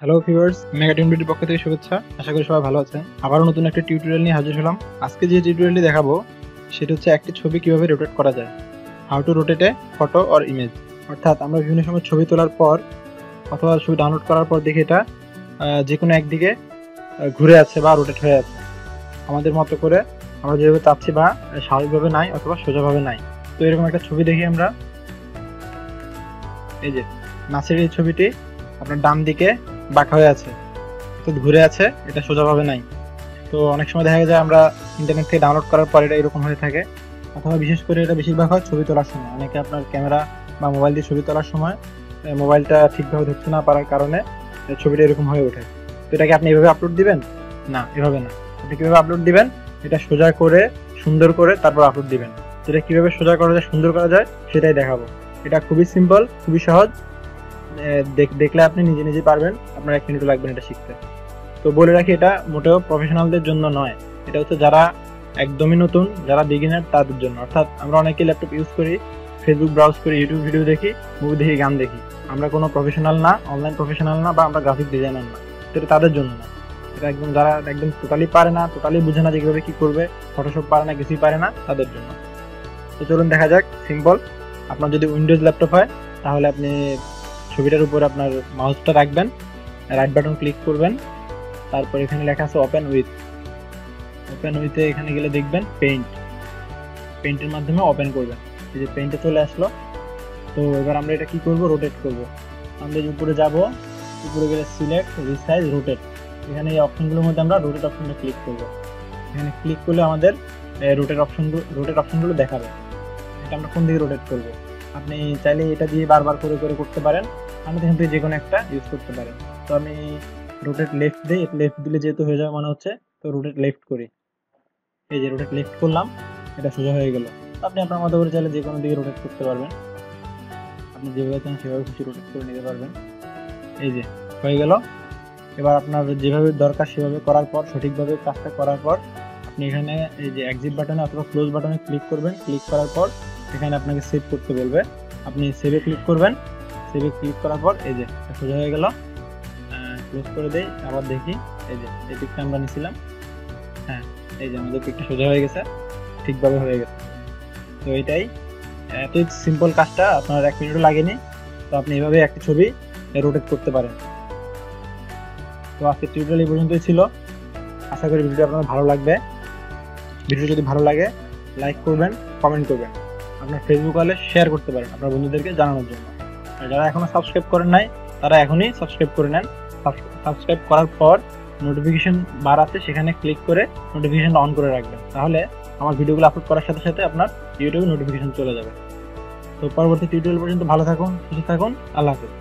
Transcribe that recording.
Hello viewers, মেগাটিউন বিডির পক্ষ থেকে শুভেচ্ছা। আশা করি সবাই ভালো আছেন। আবারও নতুন একটা টিউটোরিয়াল নিয়ে হাজির হলাম। আজকে যে টিউটোরিয়ালটি দেখাবো সেটা হচ্ছে একটি ছবি কিভাবে রোটেট করা যায়, how to rotate A photo or image. অর্থাৎ আমরা বিভিন্ন সময় ছবি তোলার পর অথবা ছবি ডাউনলোড করার পর দেখি এটা যে কোনো একদিকে ঘুরে আছে বা রোটেট হয়ে আছে আমাদের মতো করে, আমরা যেভাবে চাচ্ছি বা স্বাভাবিকভাবে নাই অথবা সোজাভাবে নাই। তো এরকম একটা ছবি দেখি আমরা, এই যে নাচের এই ছবিটি আপনার ডান দিকে বাঁকা হয়ে আছে, তো ঘুরে আছে, এটা সোজাভাবে নাই। তো অনেক সময় দেখা যায় আমরা ইন্টারনেট থেকে ডাউনলোড করার পর এটা এরকম হয়ে থাকে, অথবা বিশেষ করে এটা বেশিরভাগ হয় ছবি তোলার সময়। অনেকে আপনার ক্যামেরা বা মোবাইল দিয়ে ছবি তোলার সময় মোবাইলটা ঠিকভাবে ধরতে না পারার কারণে ছবিটা এরকম হয়ে ওঠে। তো এটাকে আপনি এভাবে আপলোড দিবেন না, এভাবে না। আপনি কীভাবে আপলোড দিবেন, এটা সোজা করে সুন্দর করে তারপর আপলোড দিবেন। এটা কীভাবে সোজা করা যায়, সুন্দর করা যায় সেটাই দেখাবো। এটা খুবই সিম্পল, খুবই সহজ, দেখলে আপনি নিজে নিজে পারবেন। আপনার 1 মিনিটও লাগবে এটা শিখতে। তো বলে রাখি, এটা মোটেও প্রফেশনালদের জন্য নয়, এটা হচ্ছে যারা একদমই নতুন, যারা বিগিনার তাদের জন্য। অর্থাৎ আমরা অনেকেই ল্যাপটপ ইউজ করি, ফেসবুক ব্রাউজ করি, ইউটিউব ভিডিও দেখি, মুভি দেখি, গান দেখি। আমরা কোনো প্রফেশনাল না, অনলাইন প্রফেশনাল না, বা আমরা গ্রাফিক ডিজাইনার না। এটা তাদের জন্য না, এটা একদম যারা একদম টোটালি পারে না, টোটালি বুঝে না যে কীভাবে কী করবে, ফটোশপ পারে না, কিছুই পারে না, তাদের জন্য। তো চলুন দেখা যাক। সিম্পল, আপনার যদি উইন্ডোজ ল্যাপটপ হয় তাহলে আপনি ছবিটার উপর আপনার মাউসটা রাখবেন, রাইট বাটন ক্লিক করবেন, তারপর এখানে লেখা আছে ওপেন উইথ। ওপেন উইথে এখানে গেলে দেখবেন পেইন্টের মাধ্যমে ওপেন করবেন। এই যে পেইন্টে চলে আসলো। তো এবার আমরা এটা কি করব, রোটেট করব। আমরা উপরে যাব, উপরে গেলে সিলেক্ট, রিসাইজ, রোটেট। এখানে এই অপশনগুলোর মধ্যে আমরা রোটেট অপশনটা ক্লিক করব। এখানে ক্লিক করলে আমাদের রোটেট অপশনগুলো দেখাবে। এটা আমরা কোন দিকে রোটেট করব। আপনি চাইলে এটা দিয়ে বারবার করে করতে পারেন, আমি এখান থেকে যে কোনো একটা ইউজ করতে পারেন। তো আমি রোটেট লেফট দিই, লেফট দিলে যেহেতু হয়ে যাবে মনে হচ্ছে, তো রোটেট লেফট করি। এই যে রোটেট লেফট করলাম, এটা সোজা হয়ে গেল। আপনি আপনার মতো করে চাইলে যে কোনো দিকে রোটেট করতে পারবেন, আপনি যেভাবে চান সেভাবে খুশি রোটেট করে নিতে পারবেন। এই যে হয়ে গেল। এবার আপনার যেভাবে দরকার সেভাবে করার পর, সঠিকভাবে কাজটা করার পর, আপনি এখানে এই যে এক্সিট বাটনে অথবা ক্লোজ বাটনে ক্লিক করবেন। ক্লিক করার পর এখানে আপনাকে সেভ করতে বলবে, আপনি সেভে ক্লিক করবেন। সেভে ক্লিক করার পর এই যে সোজা হয়ে গেল। ক্লোজ করে দেই, আবার দেখি। এই যে এই পিকটা আমরা নিয়েছিলাম, হ্যাঁ, এই যে আমাদের পিকটা সোজা হয়ে গেছে, ঠিকভাবে হয়ে গেছে। তো এটাই, এতই সিম্পল কাজটা, আপনার 1 মিনিটও লাগেনি। তো আপনি এভাবে একটা ছবি রোটেট করতে পারেন। তো আজকের টিউটোরিয়াল এই পর্যন্তই ছিল। আশা করি ভিডিওটা আপনার ভালো লাগবে। ভিডিও যদি ভালো লাগে লাইক করবেন, কমেন্ট করবেন, আপনার ফেসবুক ওয়ালে শেয়ার করতে পারেন আপনার বন্ধুদেরকে জানানোর জন্য। আর যারা এখনো সাবস্ক্রাইব করেন নাই তারা এখনই সাবস্ক্রাইব করে নেন। সাবস্ক্রাইব করার পর নোটিফিকেশন বার আছে, সেখানে ক্লিক করে নোটিফিকেশনটা অন করে রাখবেন। তাহলে আমার ভিডিওগুলো আপলোড করার সাথে সাথে আপনার ইউটিউবে নোটিফিকেশন চলে যাবে। তো পরবর্তী টিউটোরিয়াল পর্যন্ত ভালো থাকুন, সুস্থ থাকুন। আল্লাহ হাফেজ।